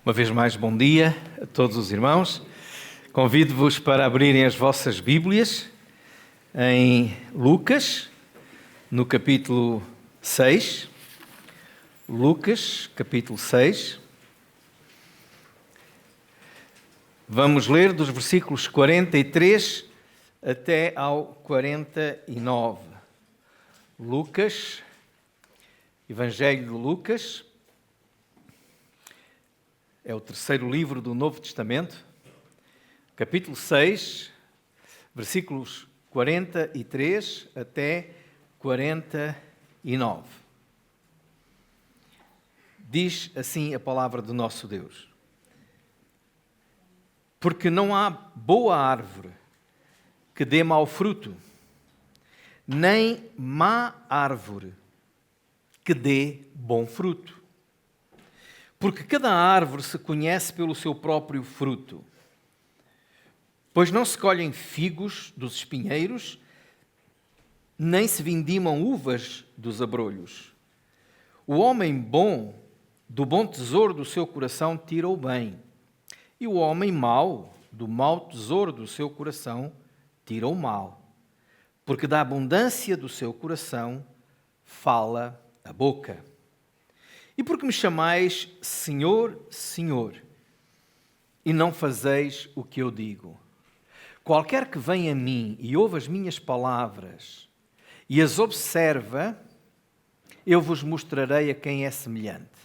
Uma vez mais, bom dia a todos os irmãos. Convido-vos para abrirem as vossas Bíblias em Lucas, no capítulo 6. Lucas, capítulo 6. Vamos ler dos versículos 43 até ao 49. Lucas, Evangelho de Lucas, é o terceiro livro do Novo Testamento, capítulo 6, versículos 43 até 49. Diz assim a palavra do nosso Deus: porque não há boa árvore que dê mau fruto, nem má árvore que dê bom fruto. Porque cada árvore se conhece pelo seu próprio fruto. Pois não se colhem figos dos espinheiros, nem se vindimam uvas dos abrolhos. O homem bom, do bom tesouro do seu coração, tira o bem. E o homem mau, do mau tesouro do seu coração, tira o mal. Porque da abundância do seu coração fala a boca. E porque me chamais Senhor, Senhor, e não fazeis o que eu digo? Qualquer que venha a mim e ouve as minhas palavras e as observa, eu vos mostrarei a quem é semelhante.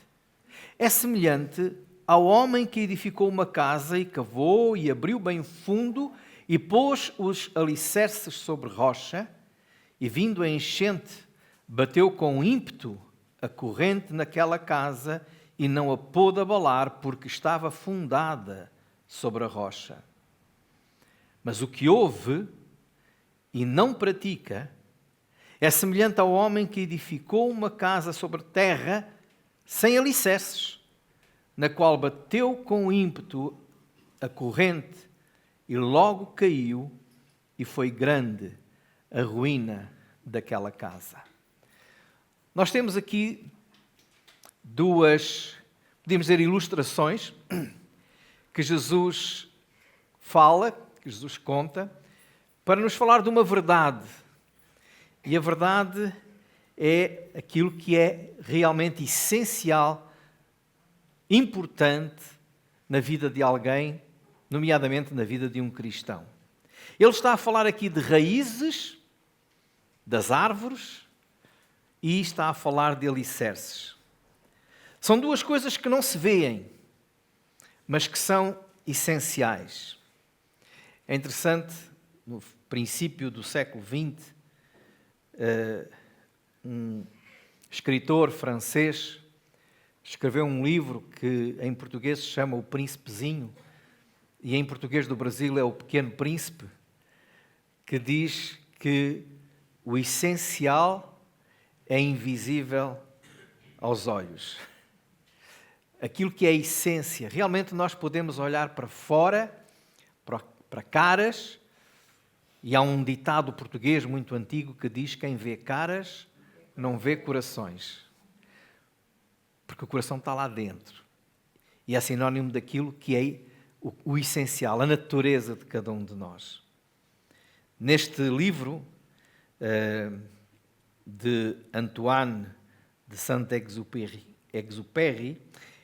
É semelhante ao homem que edificou uma casa e cavou e abriu bem fundo e pôs os alicerces sobre rocha, e vindo a enchente, bateu com ímpeto a corrente naquela casa e não a pôde abalar, porque estava fundada sobre a rocha. Mas o que ouve e não pratica é semelhante ao homem que edificou uma casa sobre terra sem alicerces, na qual bateu com ímpeto a corrente e logo caiu, e foi grande a ruína daquela casa. Nós temos aqui duas, podemos dizer, ilustrações que Jesus fala, que Jesus conta, para nos falar de uma verdade. E a verdade é aquilo que é realmente essencial, importante na vida de alguém, nomeadamente na vida de um cristão. Ele está a falar aqui de raízes das árvores e está a falar de alicerces. São duas coisas que não se veem, mas que são essenciais. É interessante, no princípio do século XX, um escritor francês escreveu um livro que em português se chama O Príncipezinho, e em português do Brasil é O Pequeno Príncipe, que diz que o essencial é invisível aos olhos. Aquilo que é a essência. Realmente nós podemos olhar para fora, para caras, e há um ditado português muito antigo que diz: quem vê caras não vê corações. Porque o coração está lá dentro. E é sinónimo daquilo que é o essencial, a natureza de cada um de nós. Neste livro de Antoine de Saint-Exupéry,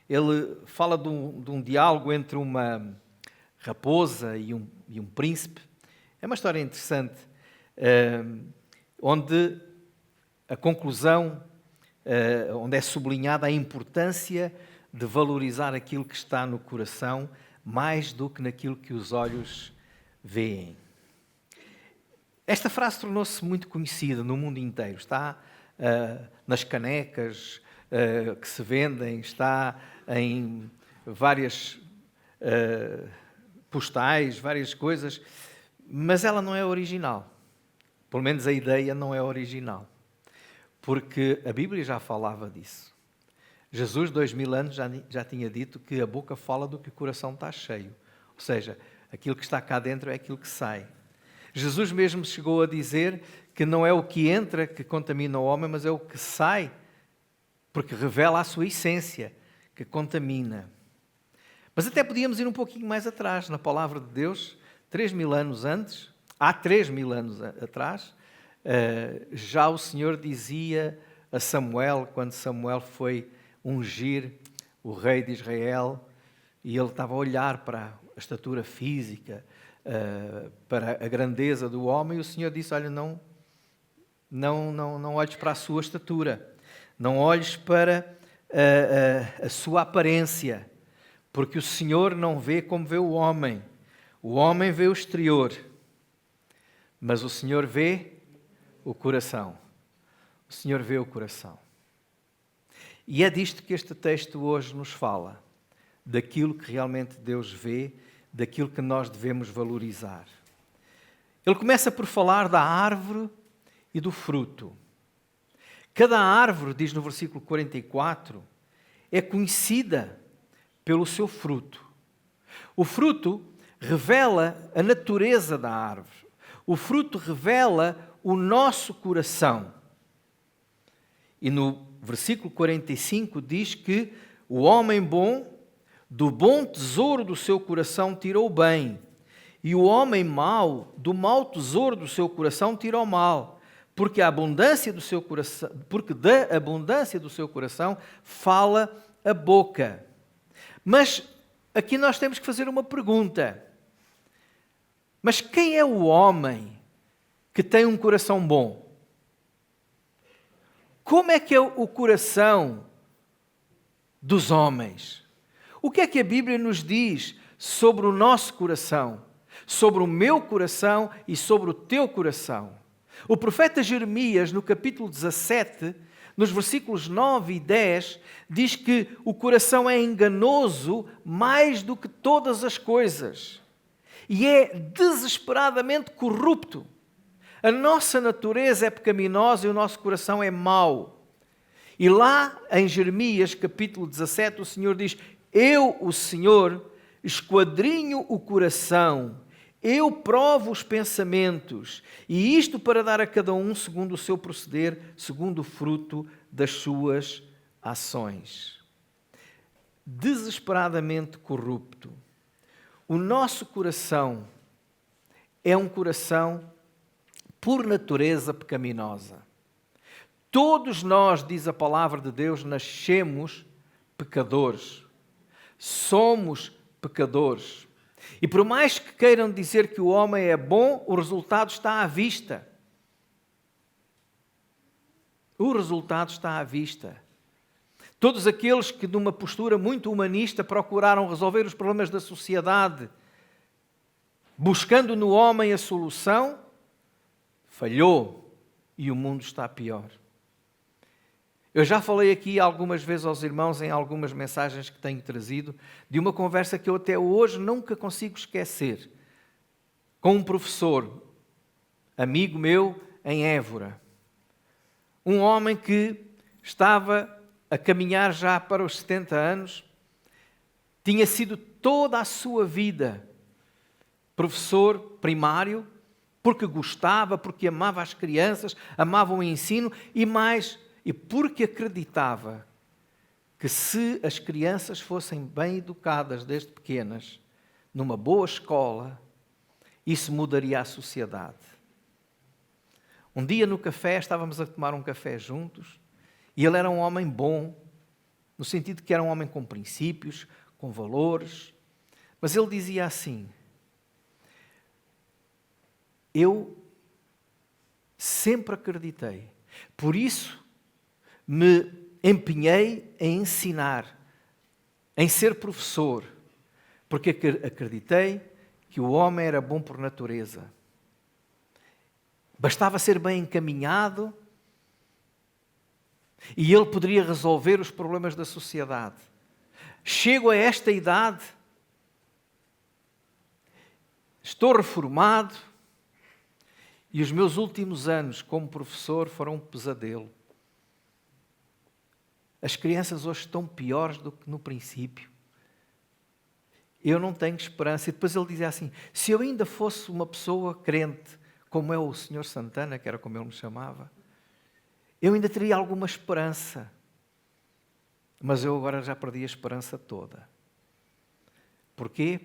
ele fala de um diálogo entre uma raposa e um príncipe. É uma história interessante, onde a conclusão, onde é sublinhada a importância de valorizar aquilo que está no coração mais do que naquilo que os olhos veem. Esta frase tornou-se muito conhecida no mundo inteiro. Está nas canecas que se vendem, está em várias postais, várias coisas, mas ela não é original. Pelo menos a ideia não é original. Porque a Bíblia já falava disso. Jesus, 2000 anos, já tinha dito que a boca fala do que o coração está cheio. Ou seja, aquilo que está cá dentro é aquilo que sai. Jesus mesmo chegou a dizer que não é o que entra que contamina o homem, mas é o que sai, porque revela a sua essência, que contamina. Mas até podíamos ir um pouquinho mais atrás, na palavra de Deus, 3.000 anos antes, há 3.000 anos atrás, já o Senhor dizia a Samuel, quando Samuel foi ungir o rei de Israel, e ele estava a olhar para a estatura física, para a grandeza do homem, e o Senhor disse, olha, não olhes para a sua estatura, não olhes para a sua aparência, porque o Senhor não vê como vê o homem vê o exterior, mas o Senhor vê o coração. O Senhor vê o coração. E é disto que este texto hoje nos fala, daquilo que realmente Deus vê, daquilo que nós devemos valorizar. Ele começa por falar da árvore e do fruto. Cada árvore, diz no versículo 44, é conhecida pelo seu fruto. O fruto revela a natureza da árvore. O fruto revela o nosso coração. E no versículo 45 diz que o homem bom, do bom tesouro do seu coração, tirou o bem, e o homem mau, do mau tesouro do seu coração, tirou o mal, porque da abundância do seu coração fala a boca. Mas aqui nós temos que fazer uma pergunta. Mas quem é o homem que tem um coração bom? Como é que é o coração dos homens? O que é que a Bíblia nos diz sobre o nosso coração? Sobre o meu coração e sobre o teu coração? O profeta Jeremias, no capítulo 17, nos versículos 9 e 10, diz que o coração é enganoso mais do que todas as coisas e é desesperadamente corrupto. A nossa natureza é pecaminosa e o nosso coração é mau. E lá em Jeremias, capítulo 17, o Senhor diz: eu, o Senhor, esquadrinho o coração, eu provo os pensamentos, e isto para dar a cada um segundo o seu proceder, segundo o fruto das suas ações. Desesperadamente corrupto. O nosso coração é um coração por natureza pecaminosa. Todos nós, diz a palavra de Deus, nascemos pecadores. Somos pecadores. E por mais que queiram dizer que o homem é bom, o resultado está à vista. O resultado está à vista. Todos aqueles que, numa postura muito humanista, procuraram resolver os problemas da sociedade, buscando no homem a solução, falhou e o mundo está pior. Eu já falei aqui algumas vezes aos irmãos, em algumas mensagens que tenho trazido, de uma conversa que eu até hoje nunca consigo esquecer, com um professor, amigo meu, em Évora. Um homem que estava a caminhar já para os 70 anos, tinha sido toda a sua vida professor primário, porque gostava, porque amava as crianças, amava o ensino e porque acreditava que se as crianças fossem bem educadas desde pequenas, numa boa escola, isso mudaria a sociedade. Um dia no café, estávamos a tomar um café juntos, e ele era um homem bom, no sentido que era um homem com princípios, com valores, mas ele dizia assim: eu sempre acreditei, por isso me empenhei em ensinar, em ser professor, porque acreditei que o homem era bom por natureza. Bastava ser bem encaminhado e ele poderia resolver os problemas da sociedade. Chego a esta idade, estou reformado e os meus últimos anos como professor foram um pesadelo. As crianças hoje estão piores do que no princípio. Eu não tenho esperança. E depois ele dizia assim: se eu ainda fosse uma pessoa crente, como é o Sr. Santana, que era como ele me chamava, eu ainda teria alguma esperança. Mas eu agora já perdi a esperança toda. Porquê?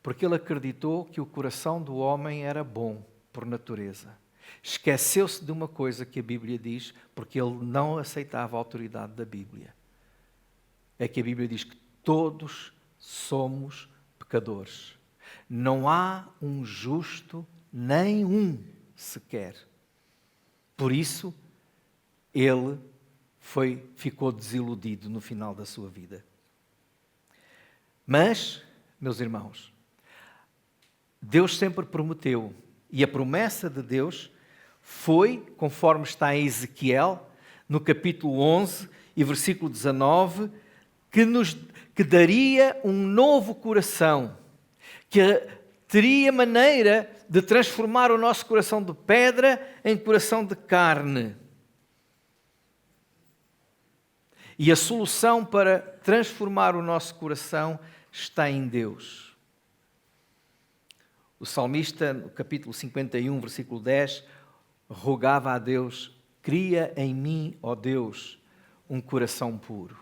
Porque ele acreditou que o coração do homem era bom por natureza. Esqueceu-se de uma coisa que a Bíblia diz, porque ele não aceitava a autoridade da Bíblia. É que a Bíblia diz que todos somos pecadores. Não há um justo, nem um sequer. Por isso, ele ficou desiludido no final da sua vida. Mas, meus irmãos, Deus sempre prometeu, e a promessa de Deus foi, conforme está em Ezequiel, no capítulo 11 e versículo 19, que daria um novo coração, que teria maneira de transformar o nosso coração de pedra em coração de carne. E a solução para transformar o nosso coração está em Deus. O salmista, no capítulo 51, versículo 10, rogava a Deus: cria em mim, ó Deus, um coração puro.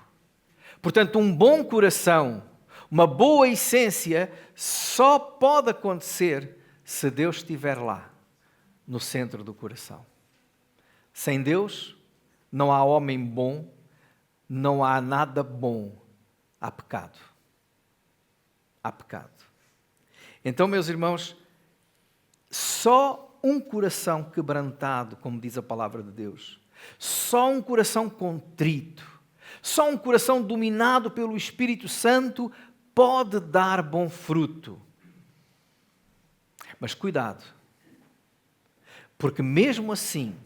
Portanto, um bom coração, uma boa essência, só pode acontecer se Deus estiver lá, no centro do coração. Sem Deus, não há homem bom, não há nada bom, há pecado. Há pecado. Então, meus irmãos, só um coração quebrantado, como diz a palavra de Deus, só um coração contrito, só um coração dominado pelo Espírito Santo pode dar bom fruto. Mas cuidado, porque mesmo assim,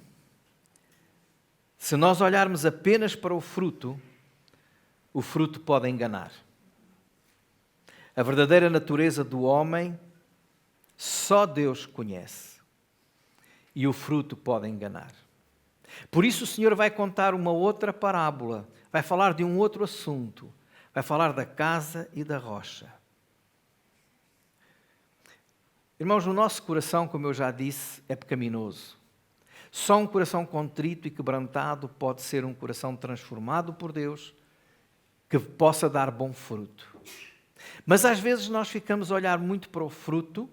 se nós olharmos apenas para o fruto pode enganar. A verdadeira natureza do homem só Deus conhece. E o fruto pode enganar. Por isso o Senhor vai contar uma outra parábola, vai falar de um outro assunto, vai falar da casa e da rocha. Irmãos, o nosso coração, como eu já disse, é pecaminoso. Só um coração contrito e quebrantado pode ser um coração transformado por Deus, que possa dar bom fruto. Mas às vezes nós ficamos a olhar muito para o fruto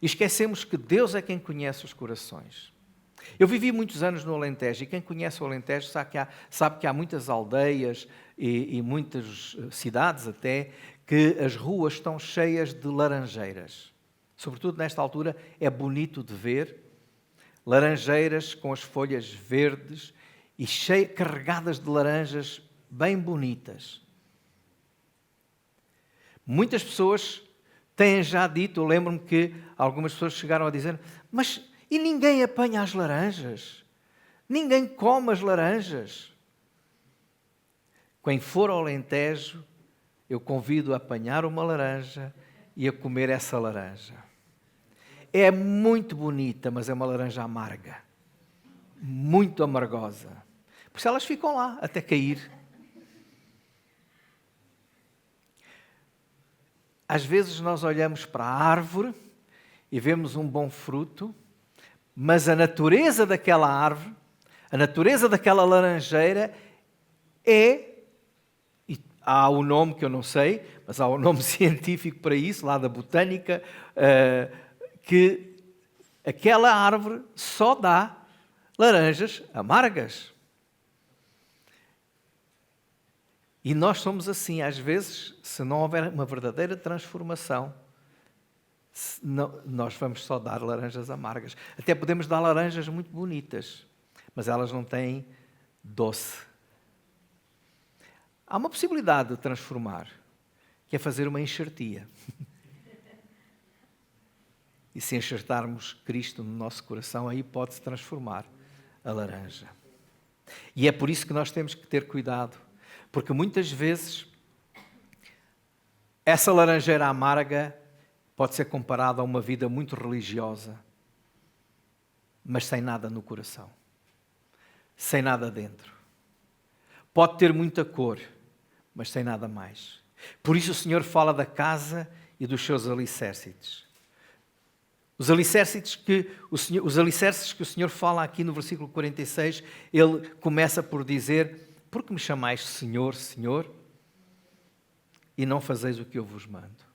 e esquecemos que Deus é quem conhece os corações. Eu vivi muitos anos no Alentejo e quem conhece o Alentejo sabe que há muitas aldeias e muitas cidades até que as ruas estão cheias de laranjeiras. Sobretudo nesta altura é bonito de ver laranjeiras com as folhas verdes e carregadas de laranjas bem bonitas. Muitas pessoas têm já dito, eu lembro-me que algumas pessoas chegaram a dizer: mas e ninguém apanha as laranjas? Ninguém come as laranjas? Quem for ao Alentejo, eu convido a apanhar uma laranja e a comer essa laranja. É muito bonita, mas é uma laranja amarga. Muito amargosa. Por isso elas ficam lá até cair. Às vezes nós olhamos para a árvore e vemos um bom fruto, mas a natureza daquela árvore, a natureza daquela laranjeira há o nome que eu não sei, mas há o nome científico para isso, lá da botânica, que aquela árvore só dá laranjas amargas. E nós somos assim, às vezes, se não houver uma verdadeira transformação, nós vamos só dar laranjas amargas. Até podemos dar laranjas muito bonitas, mas elas não têm doce. Há uma possibilidade de transformar, que é fazer uma enxertia. E se enxertarmos Cristo no nosso coração, aí pode-se transformar a laranja. E é por isso que nós temos que ter cuidado, porque muitas vezes essa laranjeira amarga pode ser comparada a uma vida muito religiosa, mas sem nada no coração, sem nada dentro. Pode ter muita cor, mas sem nada mais. Por isso o Senhor fala da casa e dos seus alicerces. Os alicerces que o Senhor fala aqui no versículo 46, ele começa por dizer: por que me chamais Senhor, Senhor? e não fazeis o que eu vos mando.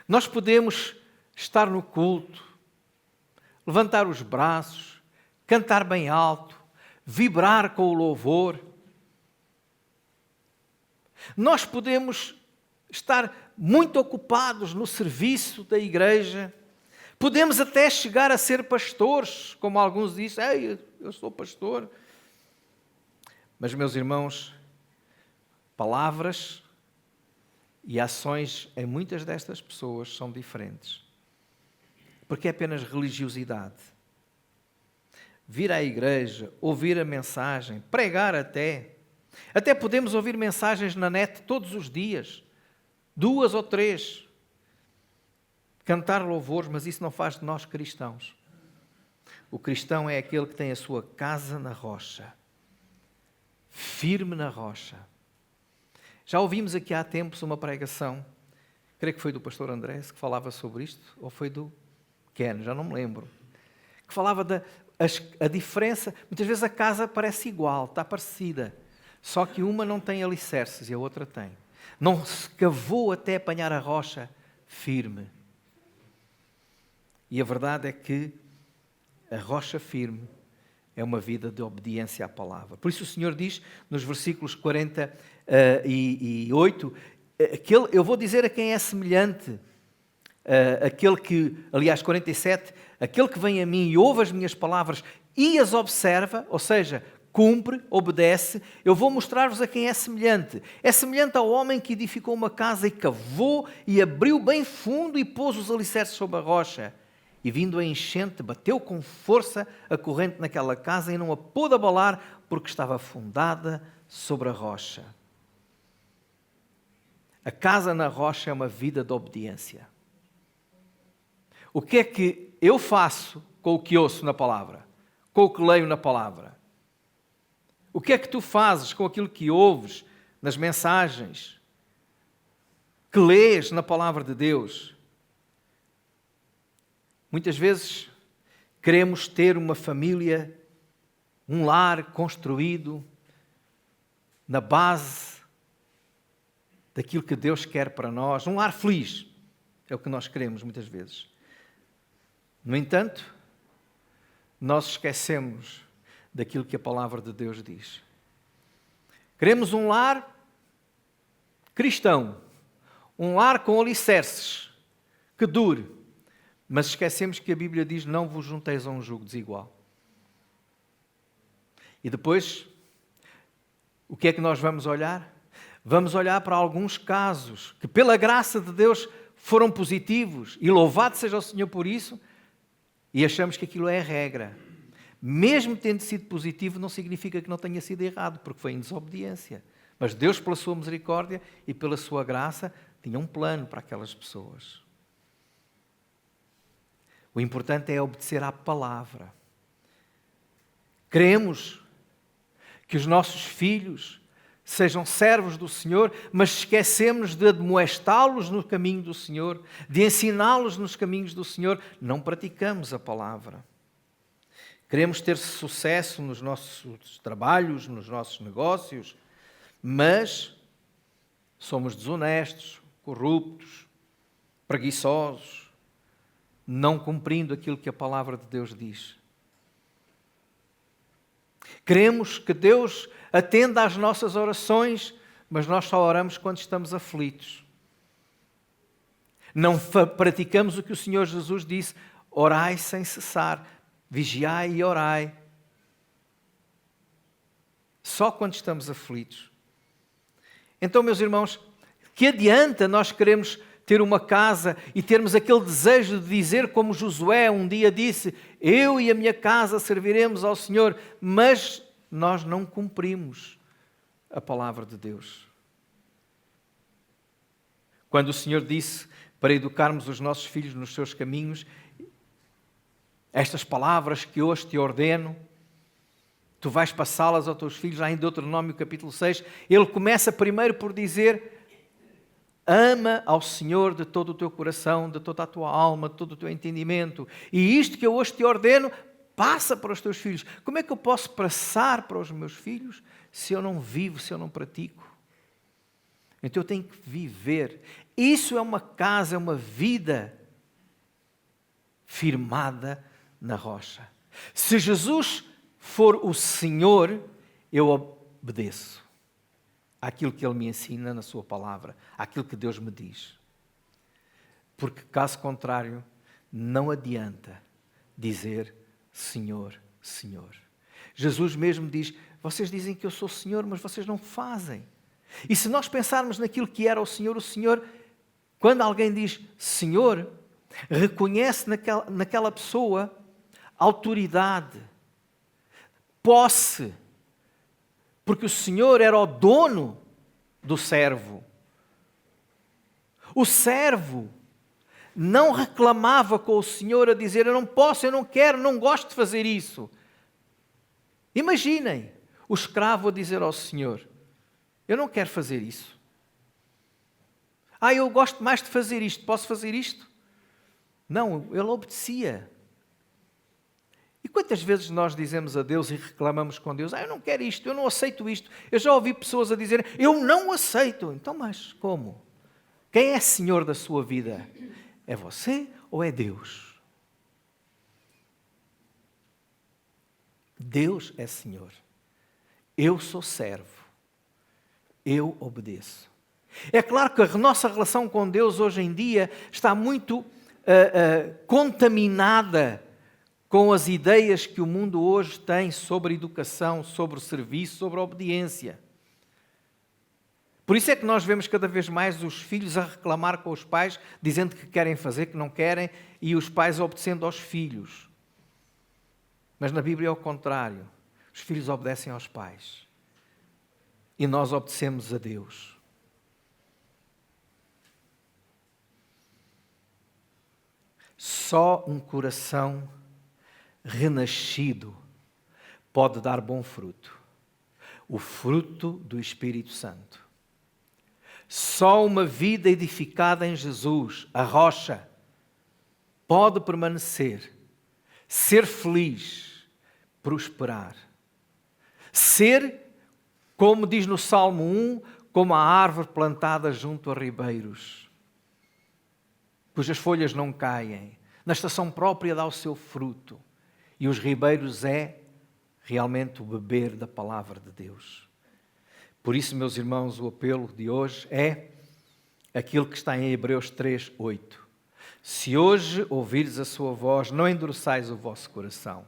Nós podemos estar no culto, levantar os braços, cantar bem alto, vibrar com o louvor. Nós podemos estar muito ocupados no serviço da igreja. Podemos até chegar a ser pastores, como alguns dizem, ei, eu sou pastor. Mas, meus irmãos, palavras e ações em muitas destas pessoas são diferentes. Porque é apenas religiosidade. Vir à igreja, ouvir a mensagem, pregar até. Até podemos ouvir mensagens na net todos os dias, 2 ou 3. Cantar louvores, mas isso não faz de nós cristãos. O cristão é aquele que tem a sua casa na rocha, firme na rocha. Já ouvimos aqui há tempos uma pregação, creio que foi do pastor Andrés, que falava sobre isto, ou foi do Ken, já não me lembro, que falava a diferença. Muitas vezes a casa parece igual, está parecida, só que uma não tem alicerces e a outra tem. Não se cavou até apanhar a rocha firme. E a verdade é que a rocha firme é uma vida de obediência à palavra. Por isso o Senhor diz, nos versículos 48, eu vou dizer a quem é semelhante, aquele que, aliás, 47, aquele que vem a mim e ouve as minhas palavras e as observa, ou seja, cumpre, obedece, eu vou mostrar-vos a quem é semelhante. É semelhante ao homem que edificou uma casa e cavou e abriu bem fundo e pôs os alicerces sobre a rocha. E vindo a enchente, bateu com força a corrente naquela casa e não a pôde abalar, porque estava fundada sobre a rocha. A casa na rocha é uma vida de obediência. O que é que eu faço com o que ouço na palavra? Com o que leio na palavra? O que é que tu fazes com aquilo que ouves nas mensagens? Que lês na palavra de Deus? Muitas vezes queremos ter uma família, um lar construído na base daquilo que Deus quer para nós, um lar feliz, é o que nós queremos muitas vezes. No entanto, nós esquecemos daquilo que a palavra de Deus diz. Queremos um lar cristão, um lar com alicerces, que dure. Mas esquecemos que a Bíblia diz, não vos junteis a um jugo desigual. E depois, o que é que nós vamos olhar? Vamos olhar para alguns casos que, pela graça de Deus, foram positivos, e louvado seja o Senhor por isso, e achamos que aquilo é a regra. Mesmo tendo sido positivo, não significa que não tenha sido errado, porque foi em desobediência. Mas Deus, pela sua misericórdia e pela sua graça, tinha um plano para aquelas pessoas. O importante é obedecer à palavra. Queremos que os nossos filhos sejam servos do Senhor, mas esquecemos de admoestá-los no caminho do Senhor, de ensiná-los nos caminhos do Senhor. Não praticamos a palavra. Queremos ter sucesso nos nossos trabalhos, nos nossos negócios, mas somos desonestos, corruptos, preguiçosos, não cumprindo aquilo que a palavra de Deus diz. Queremos que Deus atenda às nossas orações, mas nós só oramos quando estamos aflitos. Não praticamos o que o Senhor Jesus disse, orai sem cessar, vigiai e orai. Só quando estamos aflitos. Então, meus irmãos, que adianta nós queremos ter uma casa e termos aquele desejo de dizer como Josué um dia disse, eu e a minha casa serviremos ao Senhor, mas nós não cumprimos a palavra de Deus. Quando o Senhor disse para educarmos os nossos filhos nos seus caminhos, estas palavras que hoje te ordeno, tu vais passá-las aos teus filhos, lá em Deuteronômio capítulo 6, ele começa primeiro por dizer, ama ao Senhor de todo o teu coração, de toda a tua alma, de todo o teu entendimento. E isto que eu hoje te ordeno, passa para os teus filhos. Como é que eu posso passar para os meus filhos se eu não vivo, se eu não pratico? Então eu tenho que viver. Isso é uma casa, é uma vida firmada na rocha. Se Jesus for o Senhor, eu obedeço àquilo que Ele me ensina na sua palavra, àquilo que Deus me diz. Porque, caso contrário, não adianta dizer Senhor, Senhor. Jesus mesmo diz, vocês dizem que eu sou Senhor, mas vocês não fazem. E se nós pensarmos naquilo que era o Senhor, quando alguém diz Senhor, reconhece naquela pessoa autoridade, posse, porque o Senhor era o dono do servo. O servo não reclamava com o Senhor a dizer, eu não posso, eu não quero, não gosto de fazer isso. Imaginem o escravo a dizer ao Senhor, eu não quero fazer isso. Eu gosto mais de fazer isto, posso fazer isto? Não, ele obedecia. E quantas vezes nós dizemos a Deus e reclamamos com Deus, eu não quero isto, eu não aceito isto. Eu já ouvi pessoas a dizerem, eu não aceito. Então, mas como? Quem é Senhor da sua vida? É você ou é Deus? Deus é Senhor. Eu sou servo. Eu obedeço. É claro que a nossa relação com Deus hoje em dia está muito contaminada com as ideias que o mundo hoje tem sobre a educação, sobre o serviço, sobre a obediência. Por isso é que nós vemos cada vez mais os filhos a reclamar com os pais, dizendo que querem fazer, que não querem, e os pais obedecendo aos filhos. Mas na Bíblia é o contrário. Os filhos obedecem aos pais. E nós obedecemos a Deus. Só um coração renascido pode dar bom fruto. O fruto do Espírito Santo. Só uma vida edificada em Jesus, a rocha, pode permanecer, ser feliz, prosperar. Ser, como diz no Salmo 1, como a árvore plantada junto a ribeiros, cujas folhas não caem, na estação própria dá o seu fruto. E os ribeiros é realmente o beber da palavra de Deus. Por isso, meus irmãos, o apelo de hoje é aquilo que está em Hebreus 3:8. Se hoje ouvires a sua voz, não endureçais o vosso coração.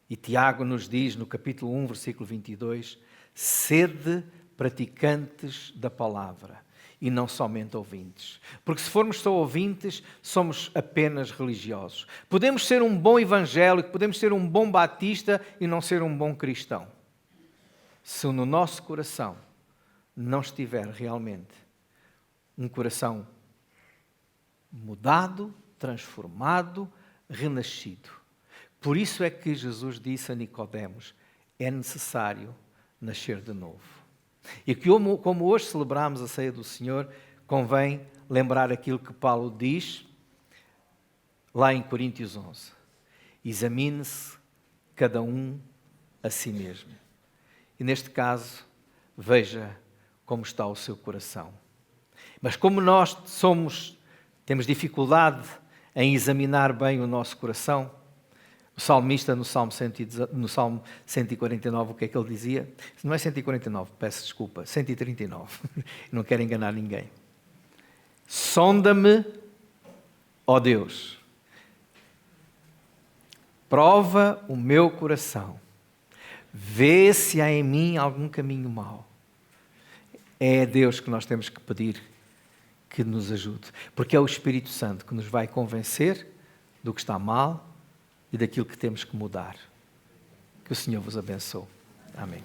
E Tiago nos diz no capítulo 1, versículo 22, sede praticantes da palavra e não somente ouvintes. Porque se formos só ouvintes, somos apenas religiosos. Podemos ser um bom evangélico, podemos ser um bom batista e não ser um bom cristão. Se no nosso coração não estiver realmente um coração mudado, transformado, renascido. Por isso é que Jesus disse a Nicodemos, é necessário nascer de novo. E como hoje celebramos a ceia do Senhor, convém lembrar aquilo que Paulo diz lá em Coríntios 11. Examine-se cada um a si mesmo. E neste caso, veja como está o seu coração. Mas como nós temos dificuldade em examinar bem o nosso coração, o salmista no Salmo 149, o que é que ele dizia? Não é 149, peço desculpa, 139. Não quero enganar ninguém. Sonda-me, ó Deus. Prova o meu coração. Vê se há em mim algum caminho mau. É a Deus que nós temos que pedir que nos ajude. Porque é o Espírito Santo que nos vai convencer do que está mal e daquilo que temos que mudar. Que o Senhor vos abençoe. Amém.